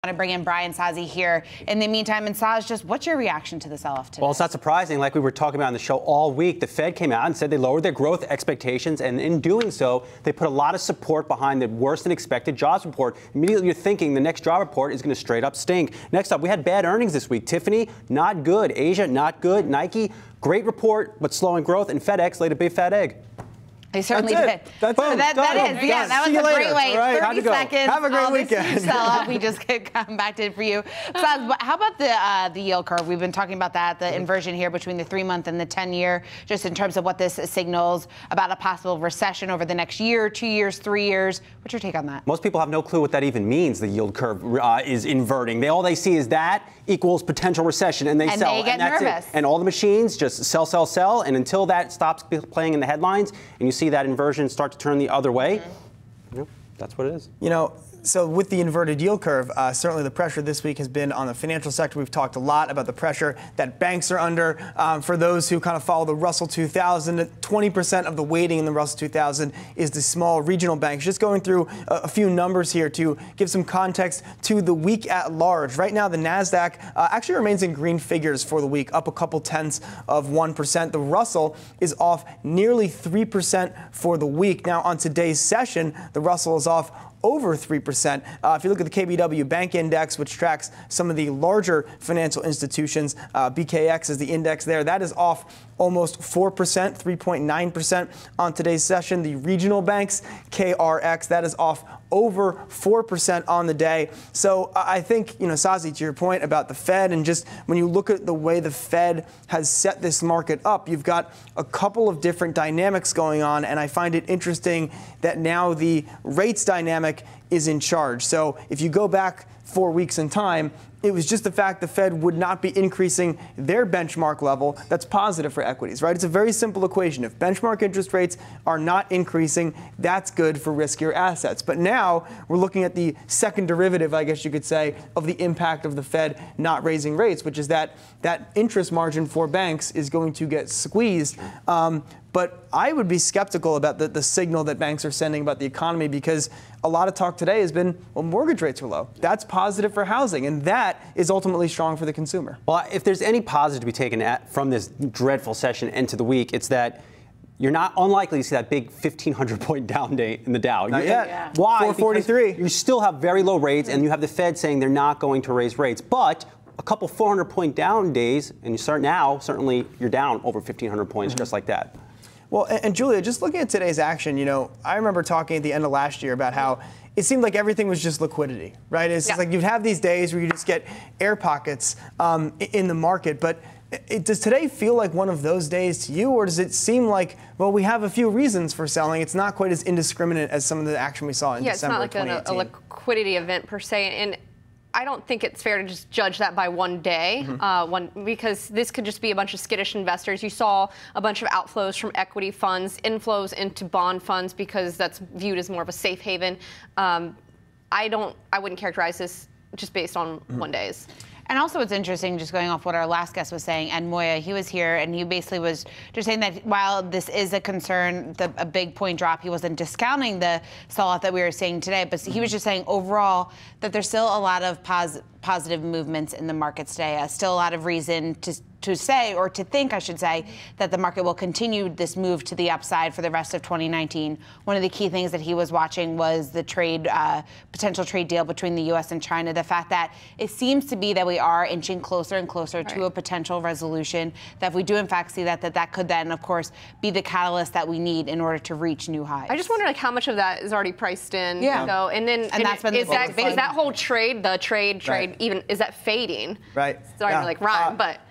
to bring in Brian Sozzi here in the meantime. And Saz, just what's your reaction to the sell-off today? Well, it's not surprising. Like we were talking about on the show all week, the Fed came out and said they lowered their growth expectations, and in doing so, they put a lot of support behind the worse than expected jobs report. Immediately, you're thinking the next job report is going to straight up stink. Next up, we had bad earnings this week. Tiffany, not good. Asia, not good. Nike, great report, but slowing growth. And FedEx laid a big fat egg. They certainly did. That was a great way. Right. 30 seconds. Have a great weekend. Sell-off. We just come back to it for you. Saz, how about the yield curve? We've been talking about that, the inversion here between the 3-month and the 10-year, just in terms of what this signals about a possible recession over the next year, 2 years, 3 years. What's your take on that? Most people have no clue what that even means. The yield curve is inverting. All they see is that equals potential recession, and they sell. They get and that's nervous. It. And all the machines just sell, sell, sell. And until that stops playing in the headlines, and you see that inversion start to turn the other way, that's what it is. So with the inverted yield curve, certainly the pressure this week has been on the financial sector. We've talked a lot about the pressure that banks are under. For those who kind of follow the Russell 2000, 20% of the weighting in the Russell 2000 is the small regional banks. Just going through a few numbers here to give some context to the week at large. Right now, the NASDAQ actually remains in green figures for the week, up a couple tenths of 1%. The Russell is off nearly 3% for the week. Now, on today's session, the Russell is off over 3%. If you look at the KBW Bank Index, which tracks some of the larger financial institutions, BKX is the index there. That is off almost 4%, 3.9% on today's session. The regional banks, KRX, that is off over 4% on the day. So I think, Sozzi, to your point about the Fed, and just when you look at the way the Fed has set this market up, you've got a couple of different dynamics going on, and I find it interesting that now the rates dynamic is in charge. So if you go back 4 weeks in time, it was just the fact the Fed would not be increasing their benchmark level. That's positive for equities, right? It's a very simple equation. If benchmark interest rates are not increasing, that's good for riskier assets. But now we're looking at the second derivative, I guess you could say, of the impact of the Fed not raising rates, which is that interest margin for banks is going to get squeezed. But I would be skeptical about the signal that banks are sending about the economy, because a lot of talk today has been, well, mortgage rates are low. That's positive for housing, and that is ultimately strong for the consumer. Well, if there's any positive to be taken from this dreadful session into the week, it's that you're not unlikely to see that big 1,500-point down day in the Dow. Not yet. Yeah. Why? 443. Because you still have very low rates, and you have the Fed saying they're not going to raise rates. But a couple 400-point down days, and you start now, certainly you're down over 1,500 points just like that. Well, and Julia, just looking at today's action, I remember talking at the end of last year about how it seemed like everything was just liquidity, right? It's just like you'd have these days where you just get air pockets in the market. But does today feel like one of those days to you, or does it seem like, well, we have a few reasons for selling? It's not quite as indiscriminate as some of the action we saw in December 2018. It's not like a liquidity event per se. And I don't think it's fair to just judge that by one day, because this could just be a bunch of skittish investors. You saw a bunch of outflows from equity funds, inflows into bond funds, because that's viewed as more of a safe haven. I wouldn't characterize this just based on one days. And also what's interesting, just going off what our last guest was saying, Ed Moya, he was here and he basically was just saying that while this is a concern, a big point drop, he wasn't discounting the sell-off that we were seeing today, but he was just saying overall that there's still a lot of positive movements in the markets today. Still a lot of reason to say, or to think, I should say, that the market will continue this move to the upside for the rest of 2019. One of the key things that he was watching was the potential trade deal between the U.S. and China. The fact that it seems to be that we are inching closer and closer to a potential resolution. That if we do in fact see that could then, of course, be the catalyst that we need in order to reach new highs. I just wonder how much of that is already priced in. Yeah. So, and that's been is that whole trade, even is that fading? Right. Sorry to rhyme, but.